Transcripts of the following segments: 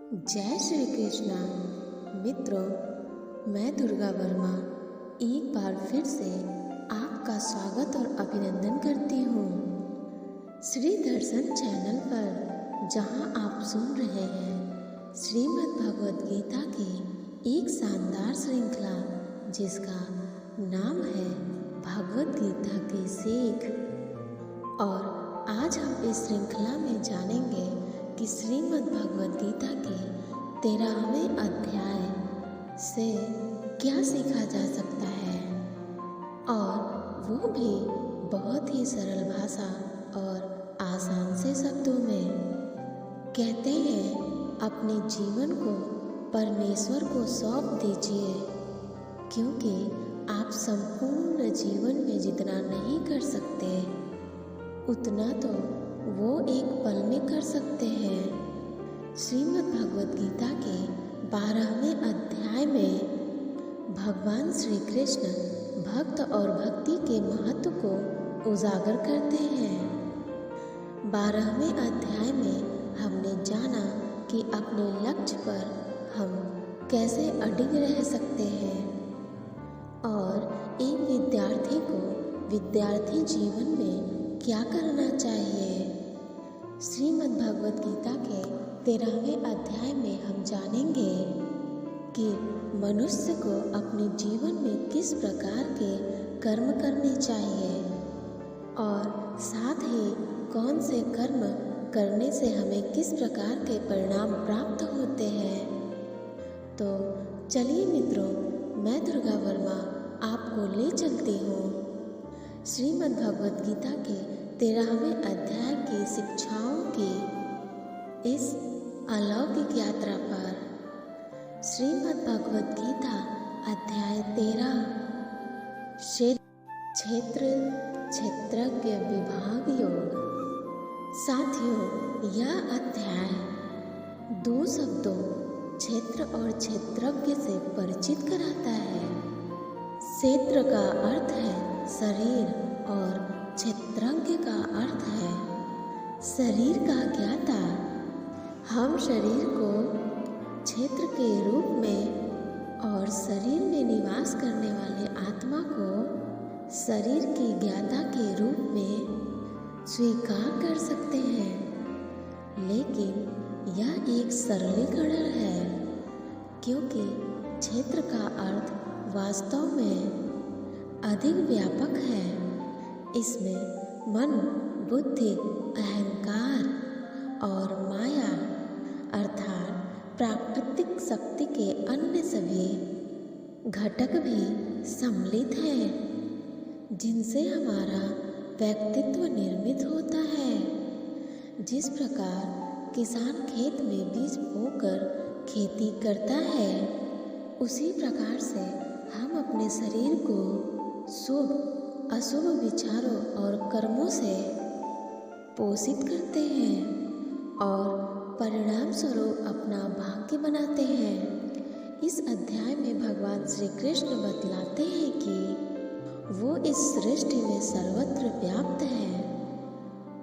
जय श्री कृष्णा। मित्रों, मैं दुर्गा वर्मा एक बार फिर से आपका स्वागत और अभिनंदन करती हूँ श्री दर्शन चैनल पर, जहाँ आप सुन रहे हैं श्रीमद् भगवद गीता की एक शानदार श्रृंखला जिसका नाम है भगवद गीता की सीख। और आज हम इस श्रृंखला में जानेंगे कि श्रीमद् भगवद गीता के 13वें अध्याय से क्या सीखा जा सकता है, और वो भी बहुत ही सरल भाषा और आसान से शब्दों में। कहते हैं, अपने जीवन को परमेश्वर को सौंप दीजिए, क्योंकि आप संपूर्ण जीवन में जितना नहीं कर सकते उतना तो वो एक पल में कर सकते हैं। श्रीमद् भगवद गीता के 12वें अध्याय में भगवान श्री कृष्ण भक्त और भक्ति के महत्व को उजागर करते हैं। 12वें अध्याय में हमने जाना कि अपने लक्ष्य पर हम कैसे अडिग रह सकते हैं और एक विद्यार्थी को विद्यार्थी जीवन में क्या करना चाहिए। श्रीमद् भगवद गीता के 13वें अध्याय में हम जानेंगे कि मनुष्य को अपने जीवन में किस प्रकार के कर्म करने चाहिए और साथ ही कौन से कर्म करने से हमें किस प्रकार के परिणाम प्राप्त होते हैं। तो चलिए मित्रों, मैं दुर्गा वर्मा आपको ले चलती हूँ श्रीमद् भगवद गीता के 13वें अध्याय की शिक्षाओं की इस अलौकिक यात्रा पर। श्रीमद् भगवद गीता अध्याय 13 क्षेत्र क्षेत्रज्ञ विभाग योग। साथियों, यह अध्याय दो शब्दों क्षेत्र और क्षेत्रज्ञ से परिचित कराता है। क्षेत्र का अर्थ है शरीर और क्षेत्रज्ञ का अर्थ है शरीर का ज्ञाता। हम शरीर को क्षेत्र के रूप में और शरीर में निवास करने वाले आत्मा को शरीर की ज्ञाता के रूप में स्वीकार कर सकते हैं, लेकिन यह एक सरलीकरण है, क्योंकि क्षेत्र का अर्थ वास्तव में अधिक व्यापक है। इसमें मन, बुद्धि, अहंकार और माया अर्थात प्राकृतिक शक्ति के अन्य सभी घटक भी सम्मिलित हैं, जिनसे हमारा व्यक्तित्व निर्मित होता है। जिस प्रकार किसान खेत में बीज बोकर खेती करता है, उसी प्रकार से हम अपने शरीर को शुभ अशुभ विचारों और कर्मों से पोषित करते हैं और परिणाम स्वरूप अपना भाग्य बनाते हैं। इस अध्याय में भगवान श्री कृष्ण बतलाते हैं कि वो इस सृष्टि में सर्वत्र व्याप्त हैं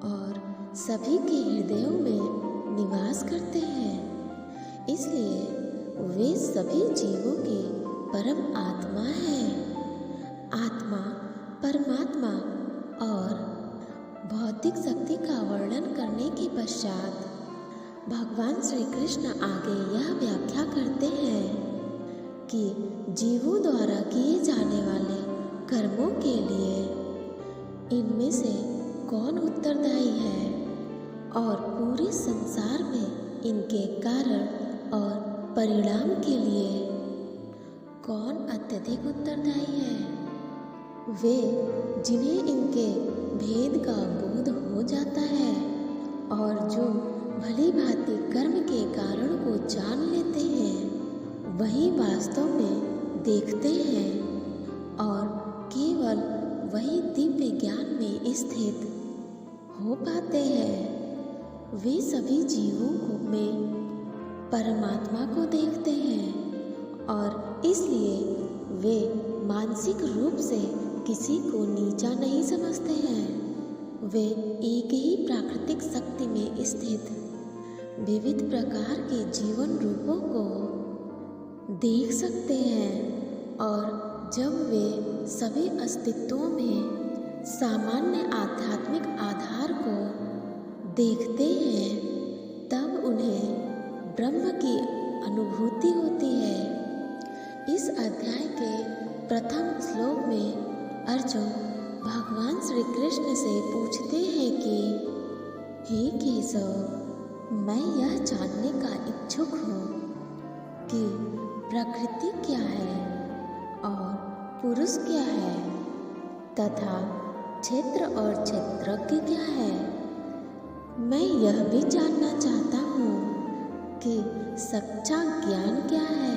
और सभी के हृदयों में निवास करते हैं, इसलिए वे सभी जीवों की परम आत्मा है। आत्मा, परमात्मा और भौतिक शक्ति का वर्णन करने के पश्चात भगवान श्री कृष्ण आगे यह व्याख्या करते हैं कि जीवों द्वारा किए जाने वाले कर्मों के लिए इनमें से कौन उत्तरदायी है और पूरे संसार में इनके कारण और परिणाम के लिए कौन अत्यधिक उत्तरदायी है। वे जिन्हें इनके भेद का बोध हो जाता है और जो भली भांति कर्म के कारण को जान लेते हैं, वही वास्तव में देखते हैं और केवल वही दिव्य ज्ञान में स्थित हो पाते हैं। वे सभी जीवों को में परमात्मा को देखते हैं और इसलिए वे मानसिक रूप से किसी को नीचा नहीं समझते हैं। वे एक ही प्राकृतिक शक्ति में स्थित विविध प्रकार के जीवन रूपों को देख सकते हैं और जब वे सभी अस्तित्वों में सामान्य आध्यात्मिक आधार को देखते हैं तब उन्हें ब्रह्म की अनुभूति होती है। इस अध्याय के प्रथम श्लोक में अर्जुन भगवान श्री कृष्ण से पूछते हैं कि हे केशव, मैं यह जानने का इच्छुक हूँ कि प्रकृति क्या है और पुरुष क्या है तथा क्षेत्र और क्षेत्रज्ञ क्या है। मैं यह भी जानना चाहता हूँ कि सच्चा ज्ञान क्या है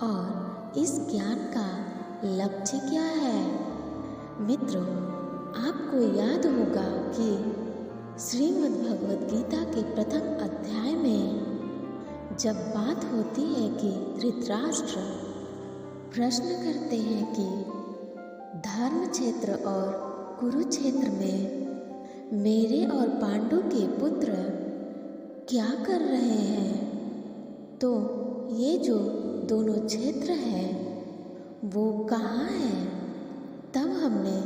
और इस ज्ञान का लक्ष्य क्या है। मित्रों, आपको याद होगा कि श्रीमद् भगवद गीता के प्रथम अध्याय में जब बात होती है कि धृतराष्ट्र प्रश्न करते हैं कि धर्म क्षेत्र और कुरुक्षेत्र में मेरे और पांडु के पुत्र क्या कर रहे हैं, तो ये जो दोनों क्षेत्र हैं वो कहाँ हैं। तब हमने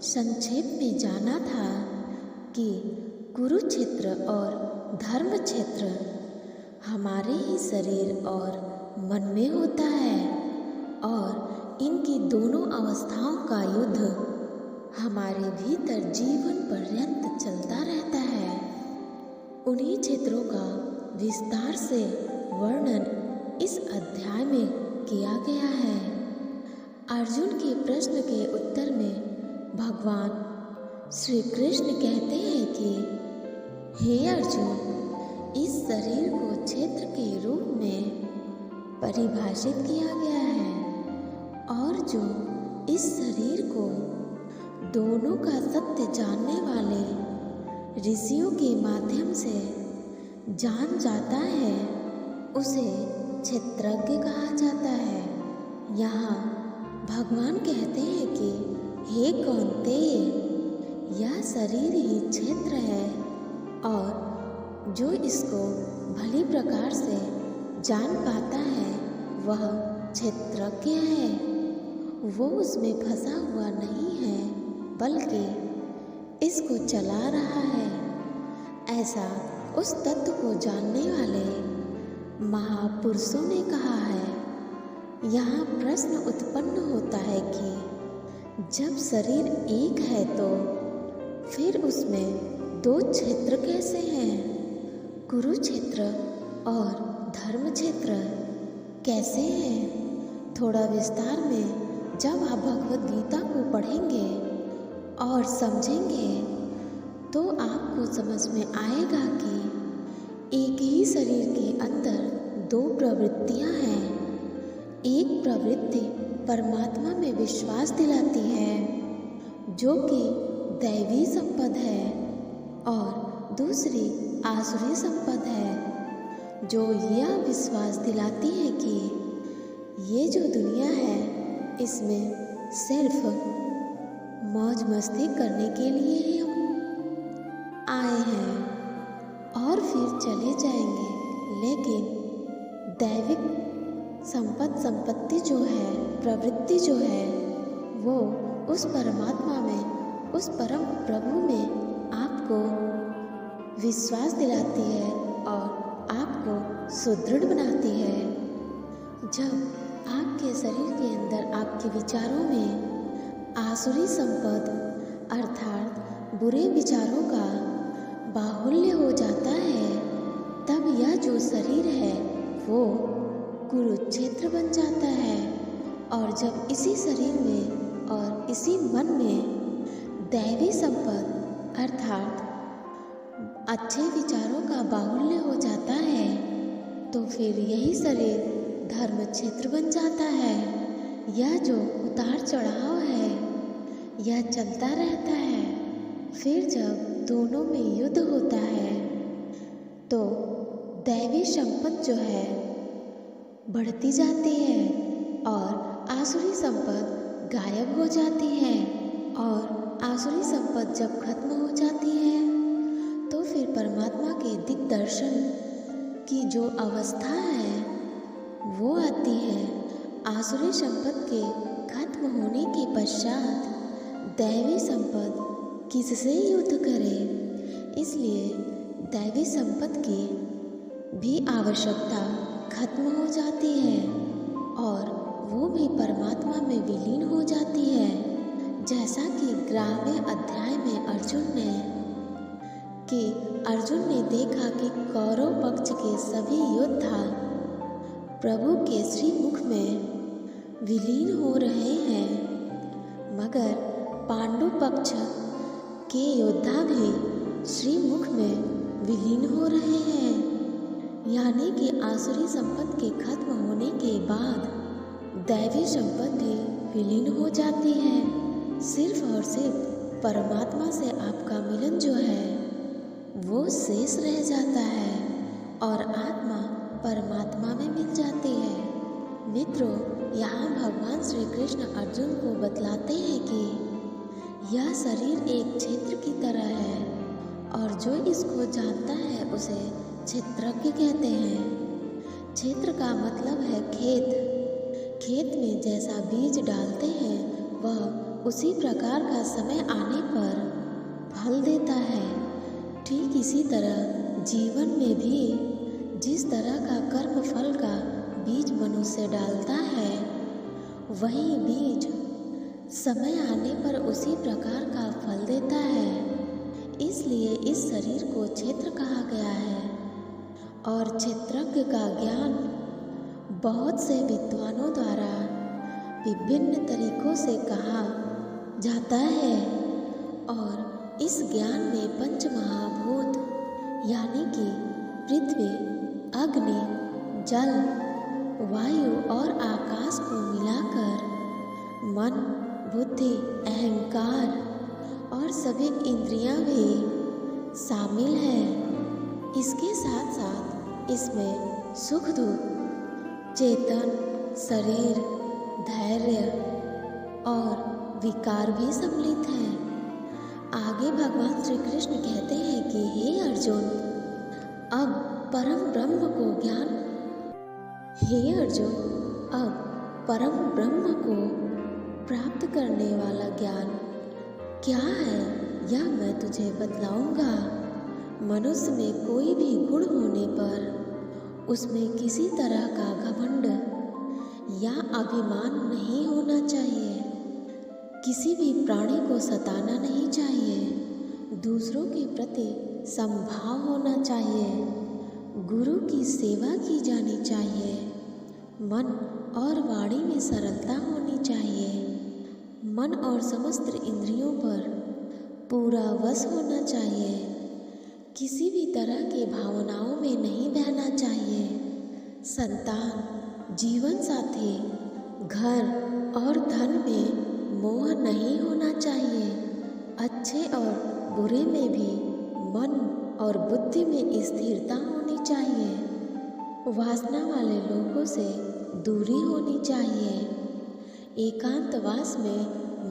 संक्षेप में जाना था कि कुरुक्षेत्र और धर्म क्षेत्र हमारे ही शरीर और मन में होता है और इनकी दोनों अवस्थाओं का युद्ध हमारे भीतर जीवन पर्यंत चलता रहता है। उन्हीं क्षेत्रों का विस्तार से वर्णन इस अध्याय में किया गया है। अर्जुन के प्रश्न के उत्तर में भगवान श्री कृष्ण कहते हैं कि हे अर्जुन, इस शरीर को क्षेत्र के रूप में परिभाषित किया गया है और जो इस शरीर को दोनों का सत्य जानने वाले ऋषियों के माध्यम से जान जाता है उसे क्षेत्रज्ञ कहा जाता है। यहाँ भगवान कहते हैं कि हे कौन्तेय, यह शरीर ही क्षेत्र है और जो इसको भली प्रकार से जान पाता है वह क्षेत्रज्ञ है। वो उसमें फंसा हुआ नहीं है बल्कि इसको चला रहा है। ऐसा उस तत्व को जानने वाले महापुरुषों ने कहा है। यहाँ प्रश्न उत्पन्न होता है कि जब शरीर एक है तो फिर उसमें दो क्षेत्र कैसे हैं, कुरुक्षेत्र और धर्म क्षेत्र कैसे हैं। थोड़ा विस्तार में जब आप भगवद गीता को पढ़ेंगे और समझेंगे तो आपको समझ में आएगा कि एक ही शरीर के अंदर दो प्रवृत्तियां हैं। एक प्रवृत्ति परमात्मा में विश्वास दिलाती है जो कि दैवी संपद है और दूसरी आसुरी संपद है जो यह विश्वास दिलाती है कि ये जो दुनिया है इसमें सिर्फ मौज मस्ती करने के लिए ही हम आए हैं और फिर चले जाएंगे। लेकिन दैविक संपत्ति जो है, प्रवृत्ति जो है, वो उस परमात्मा में, उस परम प्रभु में आपको विश्वास दिलाती है और आपको सुदृढ़ बनाती है। जब आपके शरीर के अंदर आपके विचारों में आसुरी संपद अर्थात बुरे विचारों का बाहुल्य हो जाता है तब यह जो शरीर है वो कुरुक्षेत्र बन जाता है। और जब इसी शरीर में और इसी मन में दैवी संपद अर्थात अच्छे विचारों का बाहुल्य हो जाता है तो फिर यही शरीर धर्म क्षेत्र बन जाता है। यह जो उतार चढ़ाव है यह चलता रहता है। फिर जब दोनों में युद्ध होता है तो दैवी संपत्ति जो है बढ़ती जाती है और आसुरी संपत्ति गायब हो जाती है। और आसुरी संपत्ति जब खत्म हो जाती है तो फिर परमात्मा के दिग्दर्शन की जो अवस्था है वो आती है आसुरी संपद के खत्म होने के पश्चात दैवी संपद किससे युद्ध करे। इसलिए दैवी संपद की भी आवश्यकता खत्म हो जाती है और वो भी परमात्मा में विलीन हो जाती है। जैसा कि 11वें अध्याय में अर्जुन ने देखा कि कौरव पक्ष के सभी योद्धा प्रभु के श्रीमुख में विलीन हो रहे हैं, मगर पांडु पक्ष के योद्धा भी श्रीमुख में विलीन हो रहे हैं। यानी कि आसुरी संपद के खत्म होने के बाद दैवी संपद भी विलीन हो जाती है। सिर्फ और सिर्फ परमात्मा से आपका मिलन जो है वो शेष रह जाता है और आत्मा परमात्मा में मिल जाती है। मित्रों, यहाँ भगवान श्री कृष्ण अर्जुन को बतलाते हैं कि यह शरीर एक क्षेत्र की तरह है और जो इसको जानता है उसे क्षेत्रज्ञ कहते हैं। क्षेत्र का मतलब है खेत। खेत में जैसा बीज डालते हैं वह उसी प्रकार का समय आने पर फल देता है। ठीक इसी तरह जीवन में भी जिस तरह का कर्म फल का बीज मनुष्य डालता है वही बीज समय आने पर उसी प्रकार का फल देता है। इसलिए इस शरीर को क्षेत्र कहा गया है और क्षेत्रज्ञ का ज्ञान बहुत से विद्वानों द्वारा विभिन्न तरीकों से कहा जाता है और इस ज्ञान में पंच महाभूत यानी कि पृथ्वी, अग्नि, जल, वायु और आकाश को मिलाकर मन, बुद्धि, अहंकार और सभी इंद्रियां भी शामिल हैं। इसके साथ साथ इसमें सुख दुख, चेतन, शरीर, धैर्य और विकार भी सम्मिलित हैं। आगे भगवान श्री कृष्ण कहते हैं कि हे अर्जुन, अब परम ब्रह्म को प्राप्त करने वाला ज्ञान क्या है यह मैं तुझे बतलाऊंगा। मनुष्य में कोई भी गुण होने पर उसमें किसी तरह का घमंड या अभिमान नहीं होना चाहिए। किसी भी प्राणी को सताना नहीं चाहिए। दूसरों के प्रति समभाव होना चाहिए। गुरु की सेवा की जानी चाहिए। मन और वाणी में सरलता होनी चाहिए। मन और समस्त इंद्रियों पर पूरा वश होना चाहिए। किसी भी तरह की भावनाओं में नहीं बहना चाहिए। संतान, जीवन साथी, घर और धन में मोह नहीं होना चाहिए। अच्छे और बुरे में भी मन और बुद्धि में स्थिरता होनी चाहिए। वासना वाले लोगों से दूरी होनी चाहिए। एकांतवास में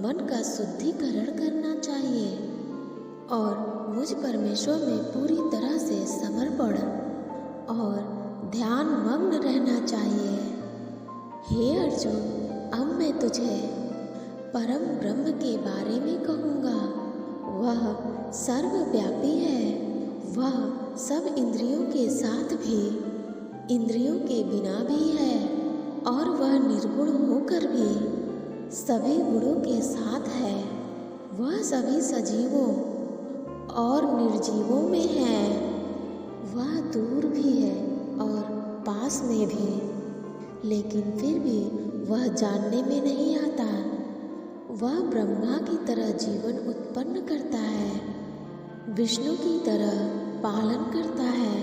मन का शुद्धिकरण करना चाहिए और मुझ परमेश्वर में पूरी तरह से समर्पण और ध्यान मग्न रहना चाहिए। हे अर्जुन, अब मैं तुझे परम ब्रह्म के बारे में कहूँगा। वह सर्वव्यापी है। वह सब इंद्रियों के साथ भी इंद्रियों के बिना भी है और वह निर्गुण होकर भी सभी गुणों के साथ है। वह सभी सजीवों और निर्जीवों में है। वह दूर भी है और पास में भी, लेकिन फिर भी वह जानने में नहीं आता। वह ब्रह्मा की तरह जीवन उत्पन्न करता है, विष्णु की तरह पालन करता है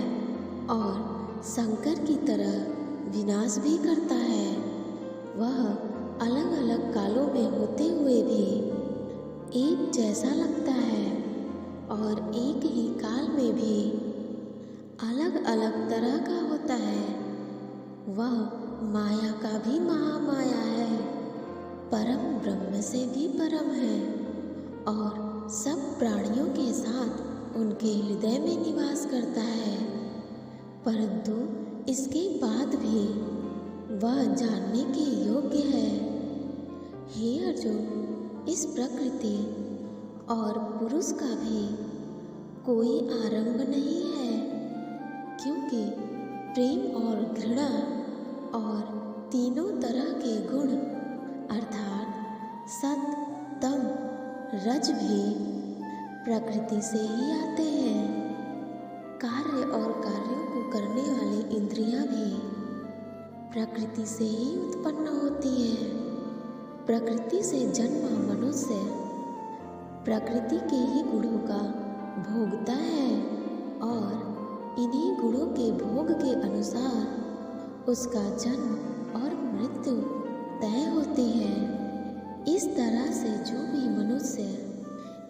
और शंकर की तरह विनाश भी करता है। वह अलग अलग कालों में होते हुए भी एक जैसा लगता है और एक ही काल में भी अलग अलग तरह का होता है। वह माया का भी महामाया है, परम ब्रह्म से भी परम है और सब प्राणियों के साथ उनके हृदय में निवास करता है। परंतु इसके बाद भी वह जानने के योग्य है। हे अर्जुन, इस प्रकृति और पुरुष का भी कोई आरंभ नहीं है, क्योंकि प्रेम और घृणा और तीनों तरह के गुण अर्थात सत, तम, रज भी प्रकृति से ही आते हैं। कार्य और कार्यों को करने वाली इंद्रियां भी प्रकृति से ही उत्पन्न होती है। प्रकृति से जन्मा मनुष्य प्रकृति के ही गुणों का भोगता है और इन्हीं गुणों के भोग के अनुसार उसका जन्म और मृत्यु तय होती है। इस तरह से जो भी मनुष्य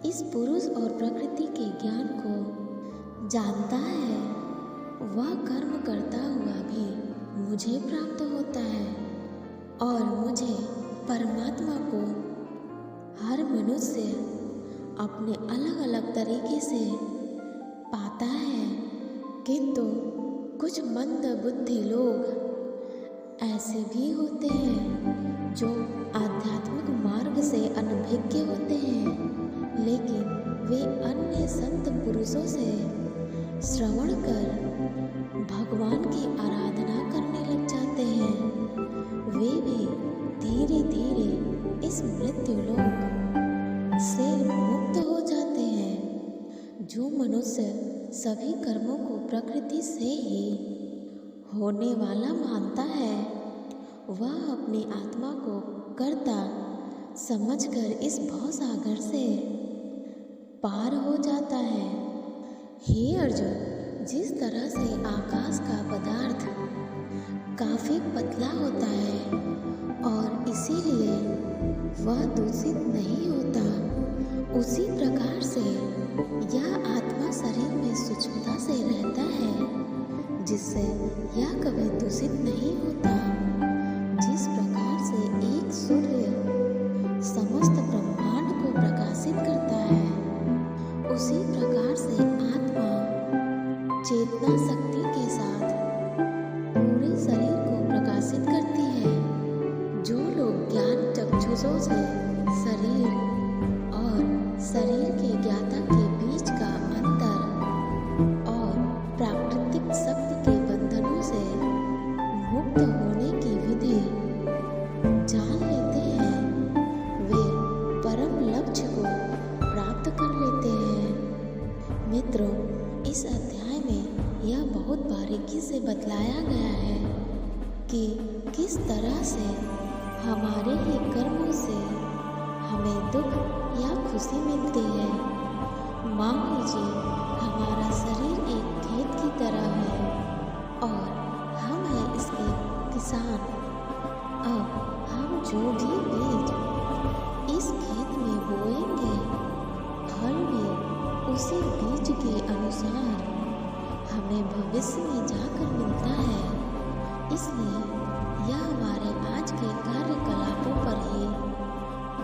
इस पुरुष और प्रकृति के ज्ञान को जानता है, वह कर्म करता हुआ भी मुझे प्राप्त होता है और मुझे परमात्मा को हर मनुष्य अपने अलग अलग तरीके से पाता है। किंतु कुछ मंद बुद्धि लोग ऐसे भी होते हैं जो आध्यात्मिक मार्ग से अनभिज्ञ होते हैं, लेकिन वे अन्य संत पुरुषों से श्रवण कर भगवान की आराधना करने लग जाते हैं। वे भी धीरे धीरे इस मृत्यु लोक से मुक्त हो जाते हैं। जो मनुष्य सभी कर्मों को प्रकृति से ही होने वाला मानता है, वह अपनी आत्मा को कर्ता समझकर इस भवसागर से पार हो जाता है। हे अर्जुन, जिस तरह से आकाश का पदार्थ काफी पतला होता है और इसीलिए वह दूषित नहीं होता, उसी प्रकार से यह आत्मा शरीर में सूक्ष्मता से रहता है, जिससे यह कभी दूषित नहीं होता। जिस प्रकार से एक सूर्य समस्त ब्रह्मांड को प्रकाशित करता है, उसी प्रकार से आत्मा चेतना शक्ति के साथ पूरे शरीर को प्रकाशित करती है। जो लोग ज्ञान चक्षुषों से शरीर और शरीर के ज्ञाता के बीच का अंतर और प्राकृतिक शक्ति के बंधनों से मुक्त होने की विधि जान लेते हैं, वे परम लक्ष्य को प्राप्त कर लेते हैं। मित्रों, इस अध्याय में यह बहुत बारीकी से बतलाया गया है कि किस तरह से हमारे ही कर्मों से हमें दुख या खुशी मिलती है। मान लीजिए हमारा शरीर एक खेत की तरह है और हम हैं इसके किसान। अब हम जो भी बीज इस खेत में बोएंगे, फल भी उसी बीज के अनुसार हमें भविष्य में जाकर मिलता है। इसलिए यह हमारे आज के कार्यकलापों पर ही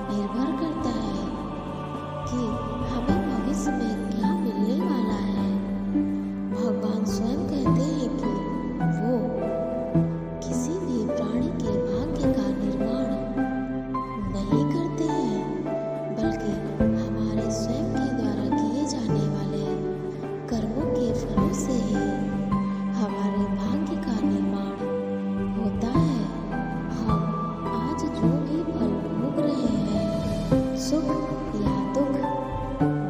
निर्भर करता है कि हमें भविष्य में क्या मिलने वाला है। भगवान स्वयं कहते हैं कि वो किसी भी प्राणी के भाग्य का निर्माण नहीं करते हैं, बल्कि हमारे स्वयं के द्वारा किए जाने वाले कर्मों के फलों से ही हमारे भाग्य का निर्माण होता है। हम आज जो भी फल भोग रहे हैं, सुख या दुख,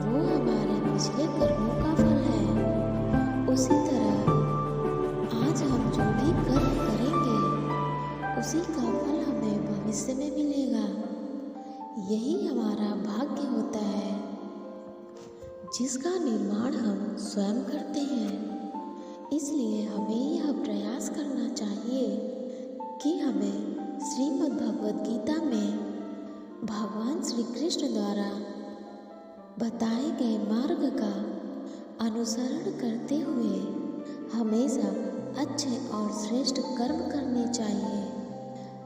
वो हमारे पिछले कर्मों का फल है। उसी तरह आज हम जो भी कर्म करेंगे, उसी का फल हमें भविष्य में मिलेगा। यही हमारा भाग्य होता है, जिसका निर्माण हम स्वयं करते हैं। इसलिए हमें यह प्रयास करना चाहिए कि हमें श्रीमद् भगवद गीता में भगवान श्री कृष्ण द्वारा बताए गए मार्ग का अनुसरण करते हुए हमेशा अच्छे और श्रेष्ठ कर्म करने चाहिए।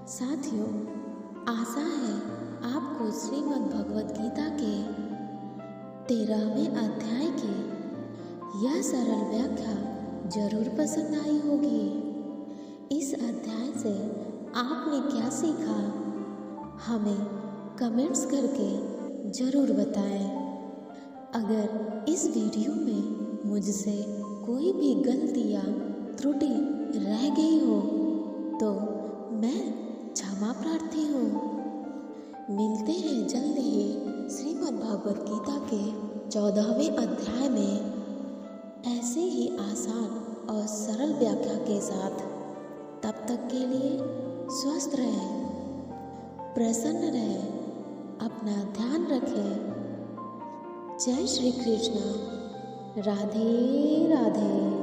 साथियों, आशा है आपको श्रीमद् भगवद गीता के 13वें अध्याय की यह सरल व्याख्या जरूर पसंद आई होगी। इस अध्याय से आपने क्या सीखा, हमें कमेंट्स करके ज़रूर बताएं। अगर इस वीडियो में मुझसे कोई भी गलती या त्रुटि रह गई हो तो मैं क्षमा प्रार्थी हूँ। मिलते हैं जल्द ही श्रीमद् भागवत गीता के 14वें अध्याय में ऐसे ही आसान और सरल व्याख्या के साथ। तब तक के लिए स्वस्थ रहें, प्रसन्न रहें, अपना ध्यान रखें। जय श्री कृष्ण। राधे राधे।